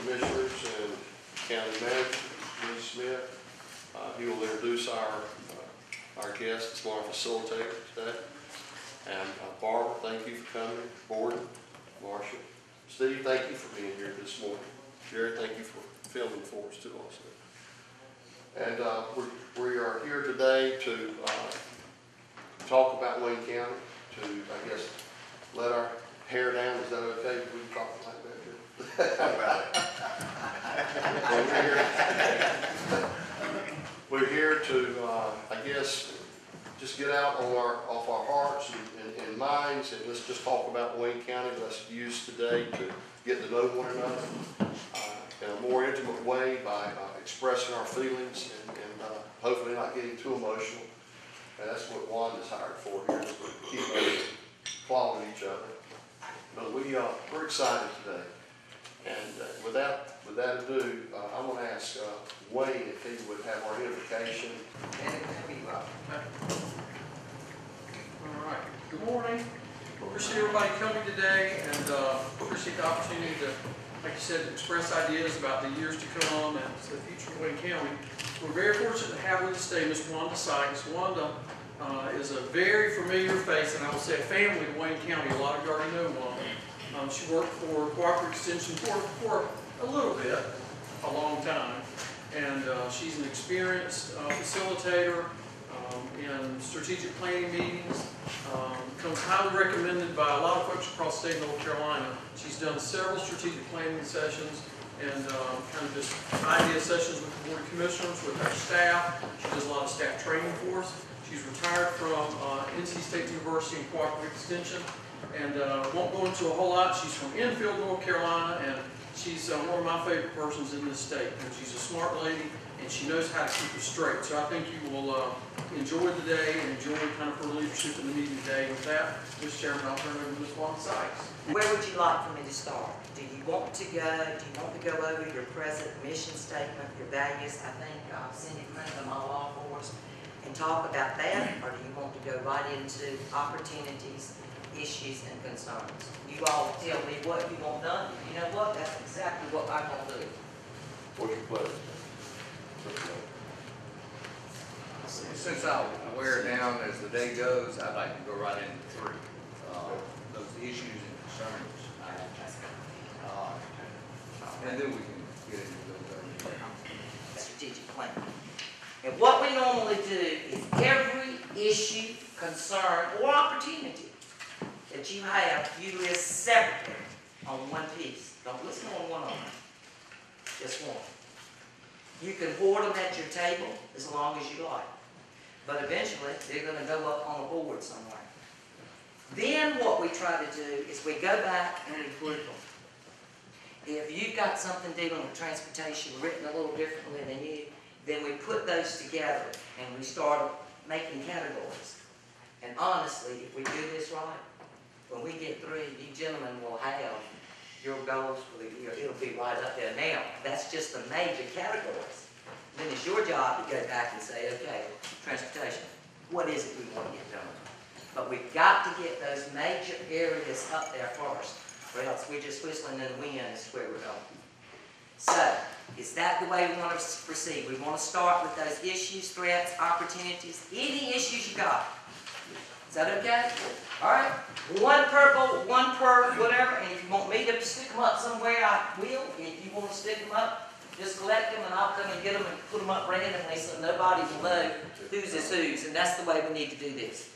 Commissioners and County Manager, Lee Smith. He will introduce our guest as our facilitator today. And Barbara, thank you for coming. Gordon, Marshall, Steve, thank you for being here this morning. Jerry, thank you for filming for us too also. And we are here today to talk about Wayne County, to, I guess, let our hair down. Is that okay? We can talk like that here. We're here to, I guess, just get out on off our hearts and minds, and let's just talk about Wayne County. Let's use today to get to know one another in a more intimate way by expressing our feelings and hopefully not getting too emotional. And that's what Wanda's hired for here, is to keep us following each other. But we're excited today. And without ado, I'm going to ask Wayne if he would have our invocation. All right. Good morning. Appreciate everybody coming today, and appreciate the opportunity to, like you said, express ideas about the years to come and the future of Wayne County. We're very fortunate to have with us today Ms. Wanda Sykes. Wanda is a very familiar face, and I will say a family of Wayne County. A lot of you already know Wanda. She worked for Cooperative Extension for a little bit, a long time, and she's an experienced facilitator in strategic planning meetings. Comes highly recommended by a lot of folks across the state of North Carolina. She's done several strategic planning sessions and kind of just idea sessions with the Board of Commissioners, with our staff. She does a lot of staff training for us. She's retired from NC State University in Cooperative Extension, and won't go into a whole lot. She's from Enfield, North Carolina, and she's one of my favorite persons in this state. And she's a smart lady, and she knows how to keep us straight. So I think you will enjoy the day and enjoy kind of her leadership in the meeting today. With that, Mr. Chairman, I'll turn it over to Ms. Wanda Sykes. Where would you like for me to start? Do you want to go over your present mission statement, your values? I think Cindy printed them all off for us, and talk about that, or do you want to go right into opportunities, issues, and concerns? You all tell me what you want done. You know what? That's exactly what I'm going to do. What's your pleasure? Since I'll wear down as the day goes, I'd like to go right into three. Those issues and concerns. And then we can get into those. Strategic plan. And what we normally do is every issue, concern, or opportunity that you have, you list separately on one piece. Don't list on one of them. Just one. You can hoard them at your table as long as you like. But eventually, they're going to go up on a board somewhere. Then what we try to do is we go back and we group them. If you've got something dealing with transportation written a little differently than you, then we put those together and we start making categories. And honestly, if we do this right, when we get through, you gentlemen will have your goals for the year. It'll be right up there. Now, that's just the major categories. Then it's your job to go back and say, okay, transportation, what is it we want to get done? But we've got to get those major areas up there first, or else we're just whistling in the wind as to where we're going. So, is that the way we want to proceed? We want to start with those issues, threats, opportunities, any issues you got. Is that okay? All right. One purple, one per whatever, and if you want me to stick them up somewhere, I will. If you want to stick them up, just collect them and I'll come and get them and put them up randomly so nobody will know whose is whose. And that's the way we need to do this.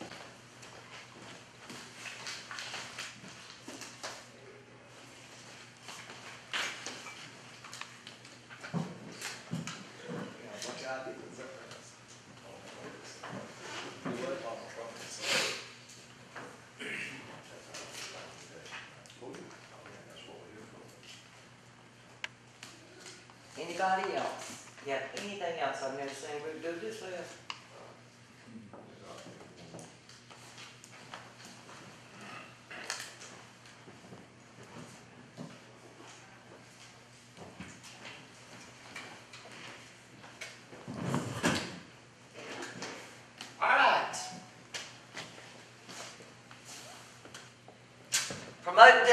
Anybody else? Yeah, anything else I've never seen we do this with? All right. Promote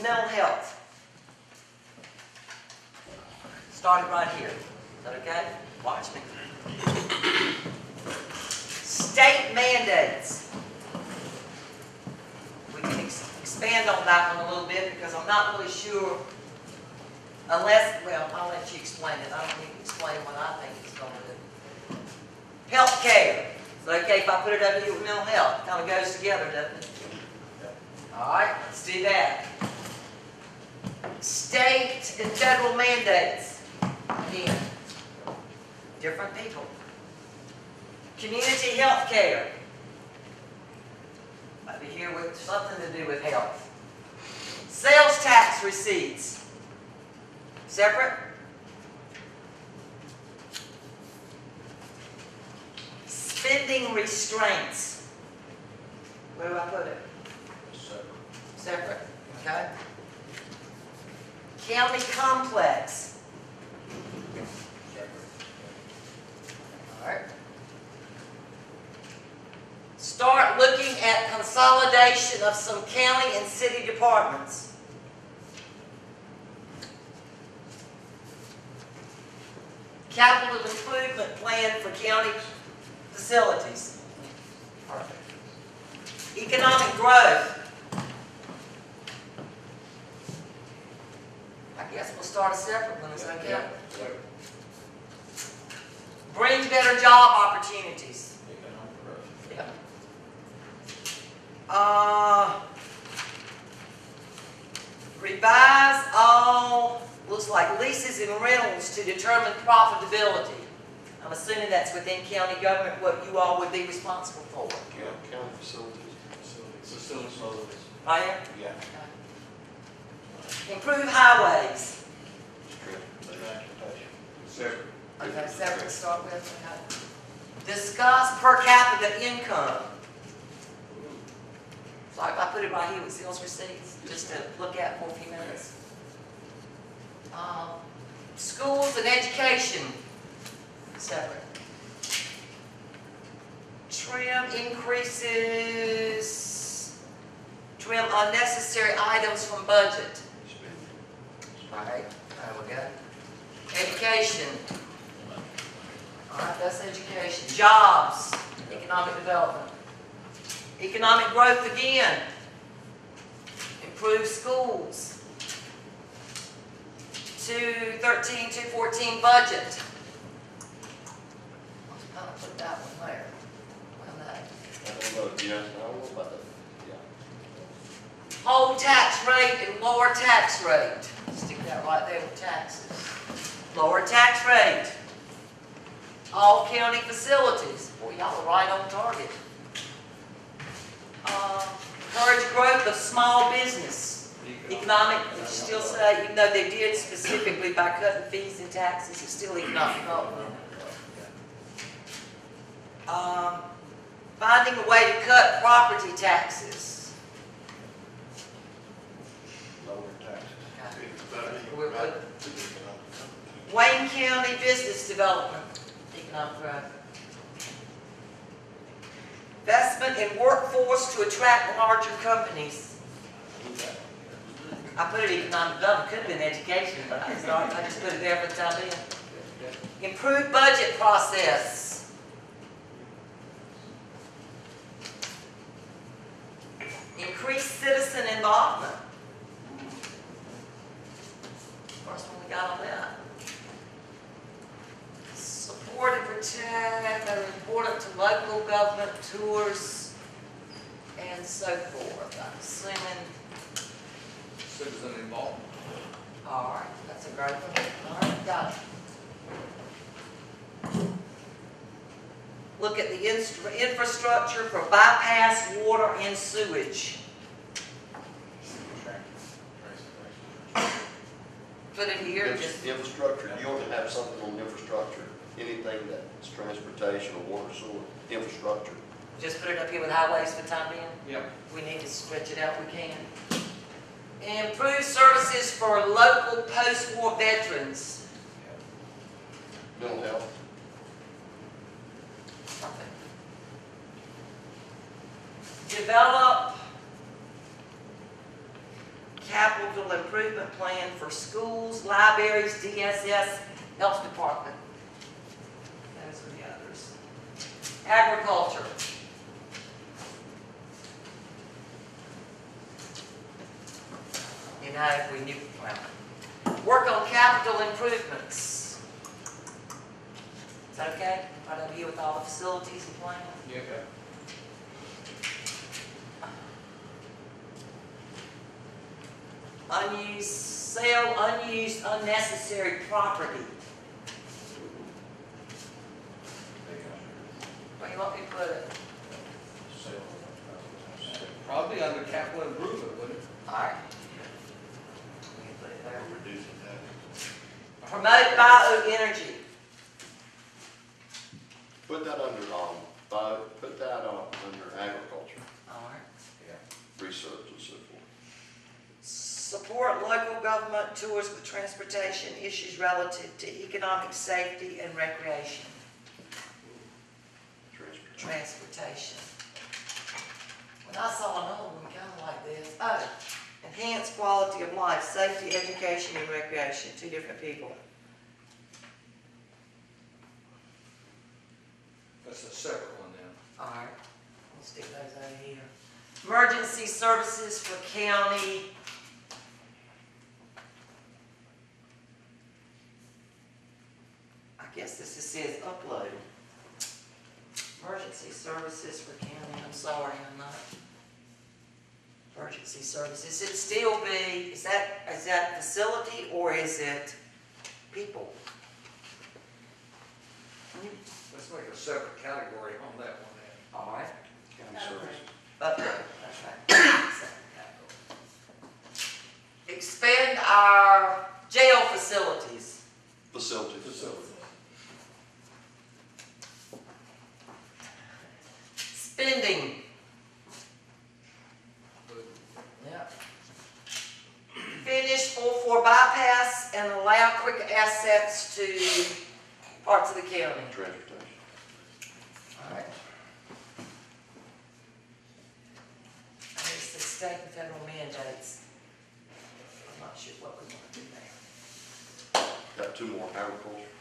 mental health. Started right here. Is that okay? Watch me. State mandates. We can expand on that one a little bit because I'm not really sure unless, well, I'll let you explain it. I don't need to explain what I think it's going to do. Health care. Is it okay if I put it over here with mental health? Kind of goes together, doesn't it? All right, let's do that. State and federal mandates. Again, different people. Community health care. Might be here with something to do with health. Sales tax receipts. Separate. Spending restraints. Where do I put it? Separate. Okay. County complex. All right. Start looking at consolidation of some county and city departments. Capital improvement plan for county facilities. Perfect. Economic growth. I guess we'll start a separate one, is that okay? Bring better job opportunities. Yeah. Revise all, looks like leases and rentals to determine profitability. I'm assuming that's within county government, what you all would be responsible for. County facilities. Facilities. Right here? Yeah. Improve highways. Transportation. Separate. Okay, separate to start with. Okay. Discuss per capita income. So I put it right here with sales receipts, just to look at for a few minutes. Schools and education. Separate. Trim increases. Trim unnecessary items from budget. All right, there we go. Education. All right, that's education. Jobs, economic development. Economic growth again. Improve schools. 213, 214 budget. I'll put that one there. Well, that. I don't know, yes, I don't know about that, yeah. Whole tax rate and lower tax rate. Stick that right there with taxes. Lower tax rate. All county facilities. Boy, y'all are right on target. Encourage growth of small business. Economic, we still say, even though they did specifically by cutting fees and taxes, it's still economic development. Finding a way to cut property taxes. Lower taxes. Wayne County business development. Economic growth. Investment in workforce to attract larger companies. I put it economic development, could have been education, but I just put it there for the time being. Improved budget process. Increased citizen involvement. First one we got on that. Support and protect that are important to local government tours and so forth. I'm assuming. Citizen involvement. All right, that's a great one. All right, got it. Look at the infrastructure for bypass water and sewage. Put it here. Just Infrastructure, you ought to have something on infrastructure, anything that's transportation or water, sewer, infrastructure. Just put it up here with highways for the time being. Yep. We need to stretch it out, we can. Improve services for local post-war veterans. Mental health. Okay. Develop capital improvement plan for schools, libraries, DSS, Health Department. Those are the others. Agriculture. You know, we knew, well, work on capital improvements. Is that okay? Right over here with all the facilities and plans? Yeah, okay. Unused, sell unused, unnecessary property. Where you want me to put it? Probably under capital improvement, wouldn't it? Alright. We can put it there. Reducing that. Promote bioenergy. Put that under, put that under agriculture, Alright. research and so forth. Support local government tours with transportation issues relative to economic safety and recreation. Transportation. When I saw another one kind of like this, oh, enhance quality of life, safety, education, and recreation, two different people. That's a separate one then. All right, we'll stick those over here. Emergency services for county. I guess this just says upload. Emergency services for county, I'm sorry, I'm not. Emergency services, it still be, is that facility or is it people? Let's make a separate category on that one then. All right. County service. Upgrade, that's right. Expand our jail facilities. Facilities. Spending. Yeah. Finish 4-4 bypass and allow quick access to parts of the county. Transportation. All right. There's the state and federal mandates. I'm not sure what we want to do there. Got two more, agriculture.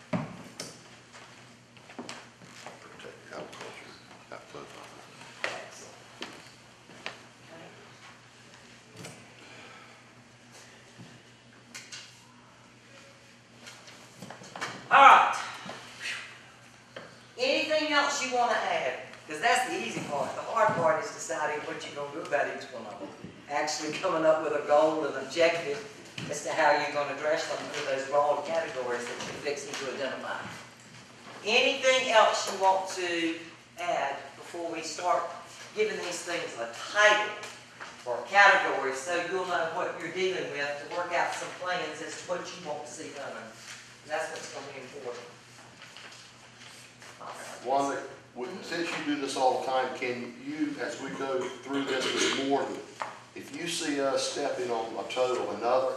Protect agriculture. Got both of them. Excellent. Okay. All right. Anything else you want to add? Because that's the easy part. The hard part is deciding what you're going to do about each one of them. Actually coming up with a goal and objective as to how you're going to address them through those broad categories that you're fixing to identify. Anything else you want to add before we start giving these things a title or category so you'll know what you're dealing with to work out some plans as to what you want to see coming? That's what's going to be important. One that, since you do this all the time, can you, as we go through this morning, if you see us stepping on a toe of another,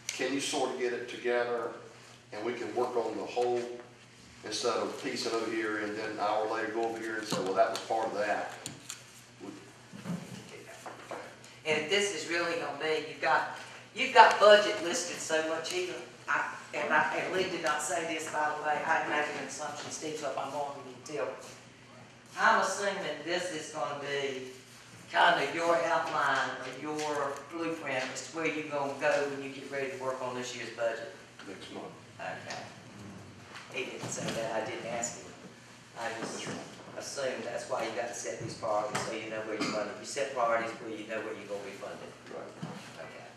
can you sort of get it together and we can work on the whole instead of piecing over here and then an hour later go over here and say, well, that was part of that. And if this is really going to be, you've got budget listed so much even. And Lee did not say this, by the way. I made an assumption, Steve, so if I'm wrong, you can tell. I'm assuming this is going to be kind of your outline or your blueprint as to where you're going to go when you get ready to work on this year's budget. Next month. Okay. He didn't say that. I didn't ask him. I just assumed that's why you got to set these priorities so you know where you're funded. You set priorities where you know where you're going to be funded. Right. Okay.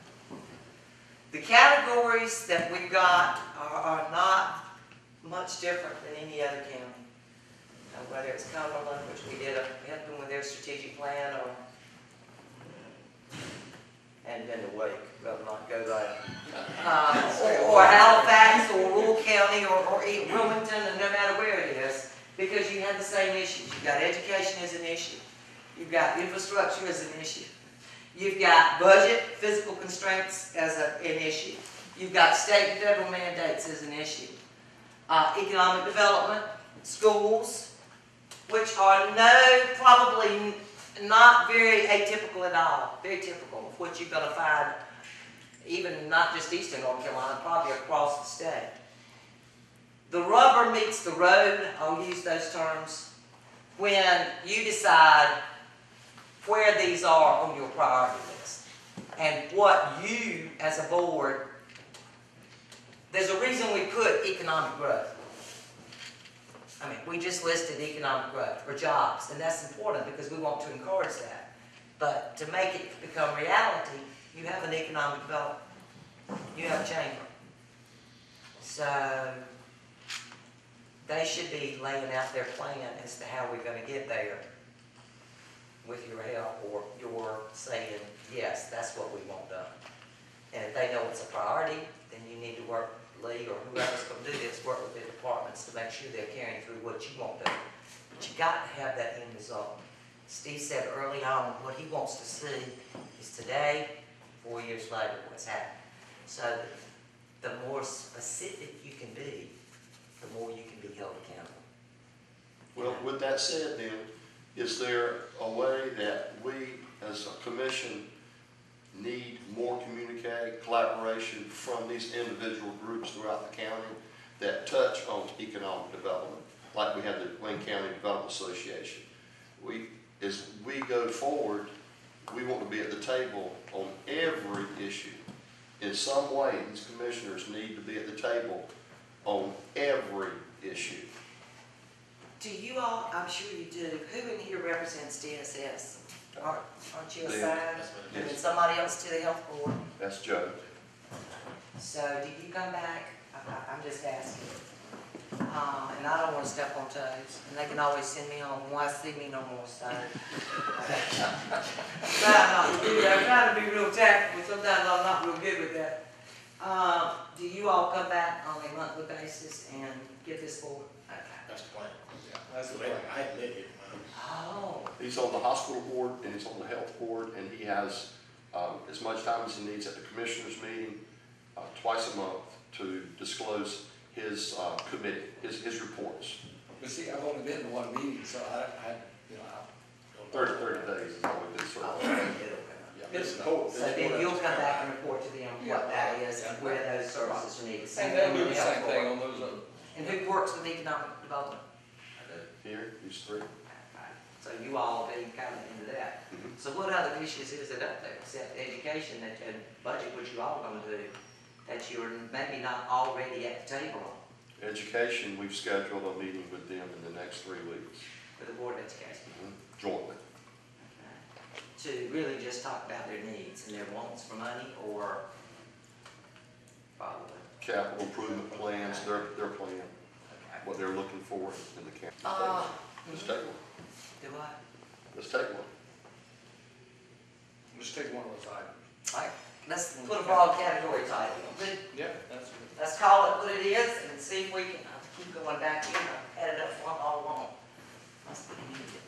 The categories that we've got are not much different than any other county. Whether it's Cumberland, which we did help them with their strategic plan, and then the Wake, rather not go there. Or Halifax, or Rural County, or Wilmington, and no matter where it is, because you have the same issues. You've got education as an issue. You've got infrastructure as an issue. You've got budget, physical constraints as an issue. You've got state and federal mandates as an issue. Economic development, schools, which are probably not very atypical at all. Very typical of what you're going to find, even not just eastern North Carolina, probably across the state. the rubber meets the road, I'll use those terms, when you decide where these are on your priority list and what you, as a board, there's a reason we put economic growth. I mean, we just listed economic growth for jobs, and that's important because we want to encourage that. But to make it become reality, you have an economic development. You have a chamber. So they should be laying out their plan as to how we're going to get there with your help, or your saying, yes, that's what we want done. And if they know it's a priority, then you need to work, Lee, or whoever's going to do this, work with the departments to make sure they're carrying through what you want done. But you got to have that end result. Steve said early on, what he wants to see is today, 4 years later, what's happening. So the more specific you can be, the more you can be held accountable. Well, with that said then, is there a way that we, as a commission, need more collaboration from these individual groups throughout the county that touch on economic development, like we have the Wayne County Development Association? As we go forward, we want to be at the table on every issue. In some way, these commissioners need to be at the table on every issue. Do you all, I'm sure you do, who in here represents DSS? Aren't you Yeah, assigned? yes. And somebody else to the health board? That's Joe. So do you come back, I'm just asking, and I don't want to step on toes, and they can always send me home, why see me no more, so. I'm trying to be real tactful, sometimes I'm not real good with that. Do you all come back on a monthly basis and get this forward? Okay. That's the plan. Yeah, that's the Wait, plan. I admit it, Oh, He's on the hospital board and he's on the health board, and he has as much time as he needs at the commissioners meeting twice a month to disclose his committee, his reports. But see, I've only been to one meeting, so I 30 days is all we've been sort of. yeah. It's cool. so then you'll come back and report to them what that is and where those services are needed. And they'll do the same thing on those other. And who works with economic development? Here, these three. So you all being kind of into that. So what other issues is it up there, except education and budget, which you all gonna do, that you're maybe not already at the table on, Education, we've scheduled a meeting with them in the next 3 weeks, with the Board of Education? jointly. To really just talk about their needs and their wants for money, or probably? Capital improvement plans, their plan, Okay. what they're looking for in the county. Let's take one. Do I? Let's take one. Just take one of those items. All right, let's put a broad category title. Yeah, that's good. Let's call it what it is and see if we can, keep going back in, add it up front all along. Must be needed.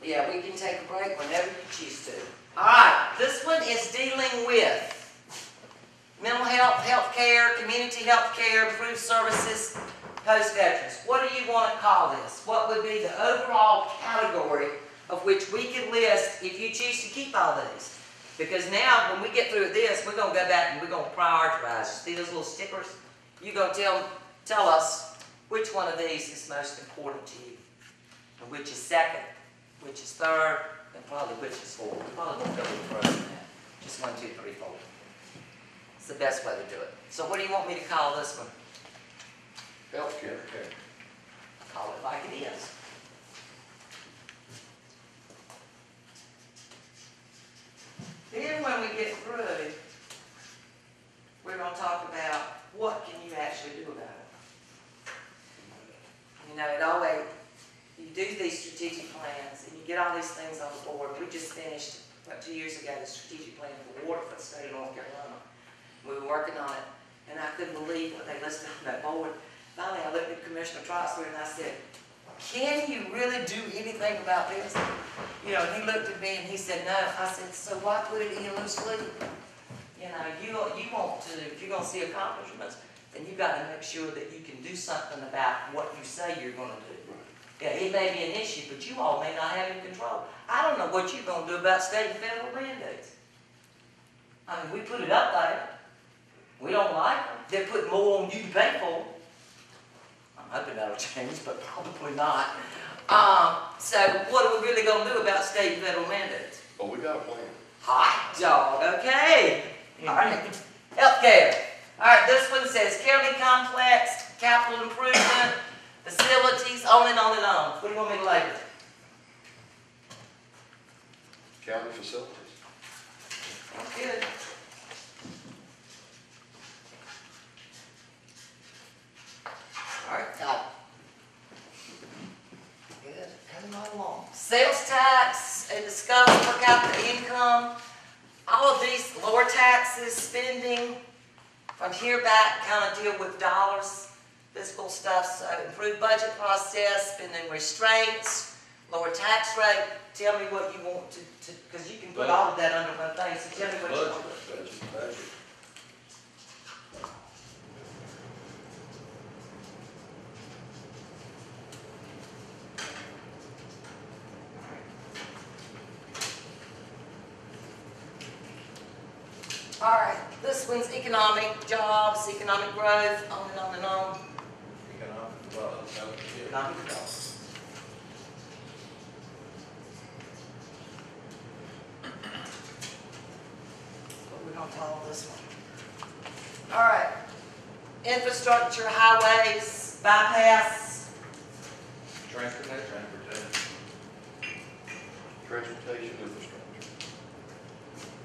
Yeah, we can take a break whenever you choose to. All right, this one is dealing with mental health, health care, community health care, improved services, post-veterans. What do you want to call this? What would be the overall category of which we can list if you choose to keep all these? Because now, when we get through this, we're going to go back and we're going to prioritize. See those little stickers? You're going to tell us which one of these is most important to you, and which is second, which is third, and probably which is fourth. We probably won't go any further than that. Just 1, 2, 3, 4. It's the best way to do it. So what do you want me to call this one? Healthcare. Call it like it is. Then when we get through, we're going to talk about what can you actually do about it. You know, it always, you do these strategic plans and you get all these things on the board. We just finished, about 2 years ago, the strategic plan for water for the state of North Carolina. We were working on it, and I couldn't believe what they listed on that board. Finally, I looked at Commissioner Trostler and I said, can you really do anything about this? You know, and he looked at me and he said, no. I said, so why put it in loosely? You know, you want to, if you're going to see accomplishments, then you've got to make sure that you can do something about what you say you're going to do. Yeah, it may be an issue, but you all may not have any control. I don't know what you're going to do about state and federal mandates. I mean, we put it up there. We don't like them. They're putting more on you to pay for them. I'm hoping that'll change, but probably not. So what are we really gonna do about state and federal mandates? But we got a plan. Hot dog, okay. All right, healthcare. All right, this one says county complex, capital improvement, facilities, on and on and on. What do you want me to label it? County facilities. That's good. All right, got it. Good, coming right along. Sales tax and discuss per capita income. All of these lower taxes, spending, from here back kind of deal with dollars, fiscal stuff. So improved budget process, spending restraints, lower tax rate. Tell me what you want to because you can put all of that under one thing. So tell me what you want. Budget. All right, this one's economic, jobs, economic growth, on and on and on. Economic development. Economic growth. What we're gonna call this one. All right, infrastructure, highways, bypass, Transportation. Transportation infrastructure.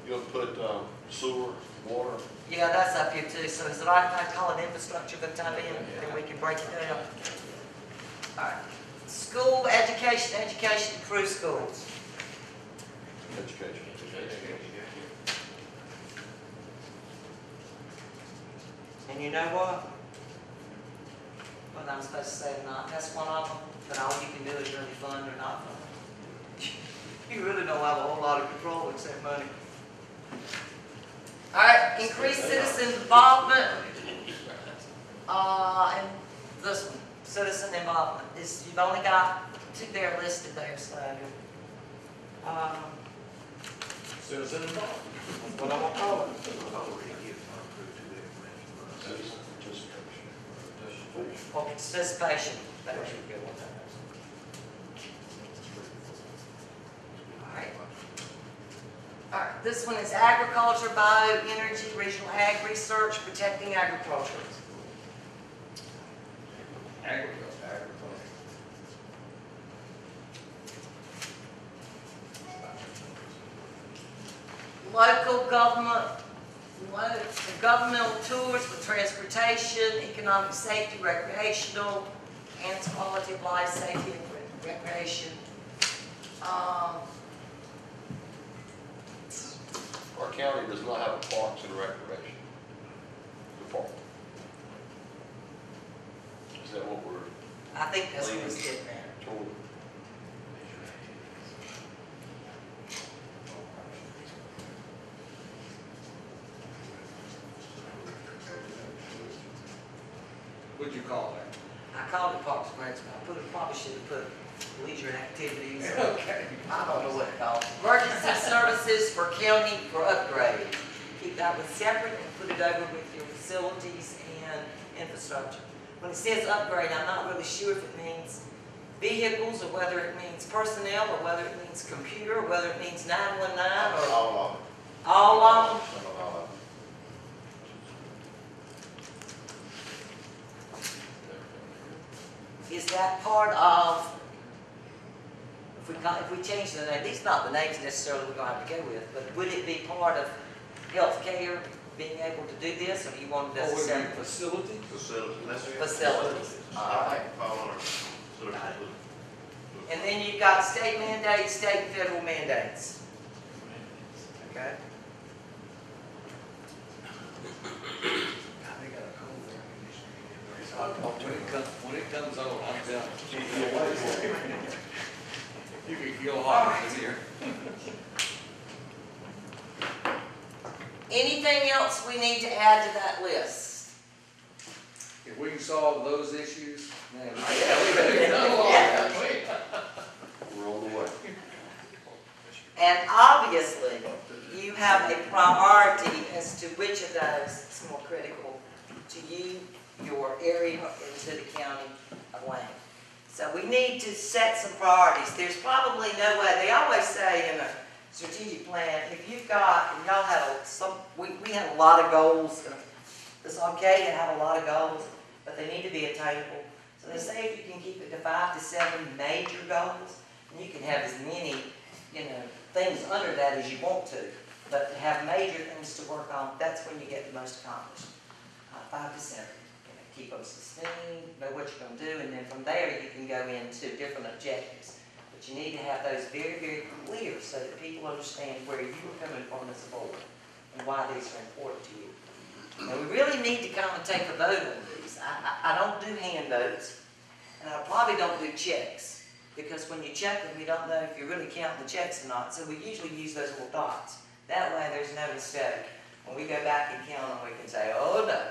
You're gonna put sewer, water. yeah, that's up here too. So is it all right if I call it infrastructure for the time being, then we can break it down? All right, school, education, improve schools. Education. And you know what? What I'm supposed to say tonight, that's one of them, but all you can do is really fund or not fund. You really don't have a whole lot of control except money. All right, increase citizen involvement. And this one, citizen involvement, is, you've only got two there listed there, so. Citizen involved. That's what I'm gonna call it. Citizen participation. Or participation. That was a good one. All right. All right, this one is agriculture, bioenergy, regional ag research, protecting agriculture. Agriculture. Local government, governmental tours for transportation, economic safety, recreational, enhance quality of life, safety, and recreation. Our county does not have a parks and recreation department. Is that what we're I think that's what it's getting at. told? What'd you call that? I called it Parks and Recs, but I probably should have put leisure activities. Okay. I don't know what to call it. Emergency services for county for upgrade. Keep that one separate and put it over with your facilities and infrastructure. When it says upgrade, I'm not really sure if it means vehicles or whether it means personnel or whether it means computer or whether it means 911 or All of them. all of them. Some of all of them. Is that part of, if we change the name, these are not the names necessarily we're going to have to go with, but would it be part of healthcare, being able to do this, or do you want it as a separate Facility? facilities? All right. And then you've got state mandates, state and federal mandates. Okay? When it comes on, I'm telling you. You can feel hot in here. Anything else we need to add to that list? If we can solve those issues, man. We're on the way. And obviously, you have a priority as to which of those is more critical to you, your area, and to the county of Wayne. So we need to set some priorities. There's probably no way, they always say in a strategic plan, if you've got, and y'all have we have a lot of goals. It's okay to have a lot of goals, but they need to be attainable. So they say if you can keep it to 5 to 7 major goals, and you can have as many, things under that as you want to. But to have major things to work on, that's when you get the most accomplished. 5 to 7. Keep them sustained, know what you're going to do, and then from there you can go into different objectives. But you need to have those very, very clear so that people understand where you are coming from as a board and why these are important to you. And we really need to kind of take a vote on these. I don't do hand votes, and I probably don't do checks, because when you check them, you don't know if you're really counting the checks or not. So we usually use those little dots. That way there's no mistake. When we go back and count them, we can say, oh no,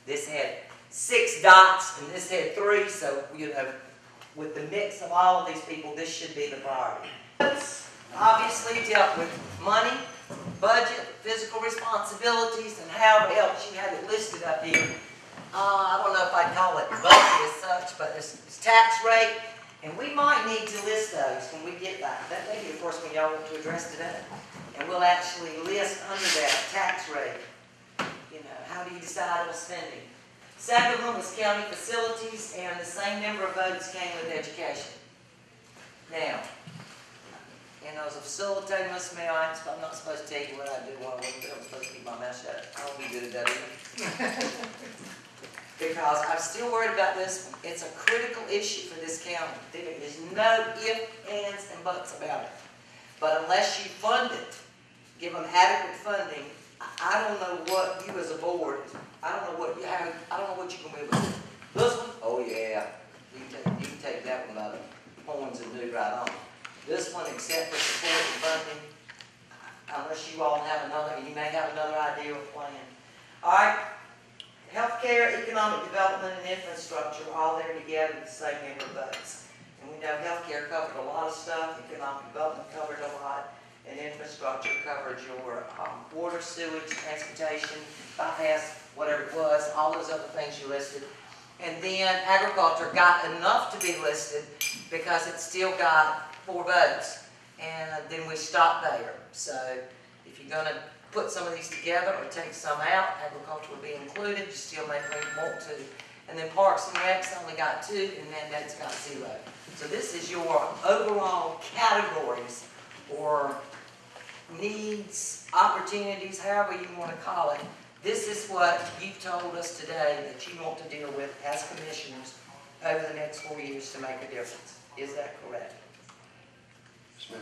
this had 6 dots and this had 3, so with the mix of all of these people, this should be the priority. Obviously dealt with money, budget, physical responsibilities, and however else you have it listed up here. I don't know if I'd call it budget as such, but it's tax rate, and we might need to list those when we get back. That may be, of course, when y'all want to address today. And we'll actually list under that tax rate. How do you decide on spending? Second one was county facilities, and the same number of votes came with education. Now, as a facilitator, Mr. Mayor, I'm not supposed to tell you what I do while I'm supposed to keep my mouth shut. I won't be good at that either. Because I'm still worried about this one. It's a critical issue for this county. There is no ifs, ands, and buts about it. But unless you fund it, give them adequate funding, I don't know what you as a board, I don't know what you can move with. This one, oh yeah, you can take that one by the horns and move right on. This one, except for support and funding, unless you all have another, you may have another idea or plan. All right, healthcare, economic development, and infrastructure, all there together in the same number of votes. And we know healthcare covered a lot of stuff, economic development covered a lot, and infrastructure covered your water, sewage, transportation, bypass, whatever it was, all those other things you listed. And then agriculture got enough to be listed because it still got 4 votes. And then we stopped there. So if you're going to put some of these together or take some out, agriculture will be included. You still may want to. And then parks and recs only got 2, and mandates got 0. So this is your overall categories or needs, opportunities, however you want to call it. This is what you've told us today that you want to deal with as commissioners over the next 4 years to make a difference. Is that correct? Yes, ma'am.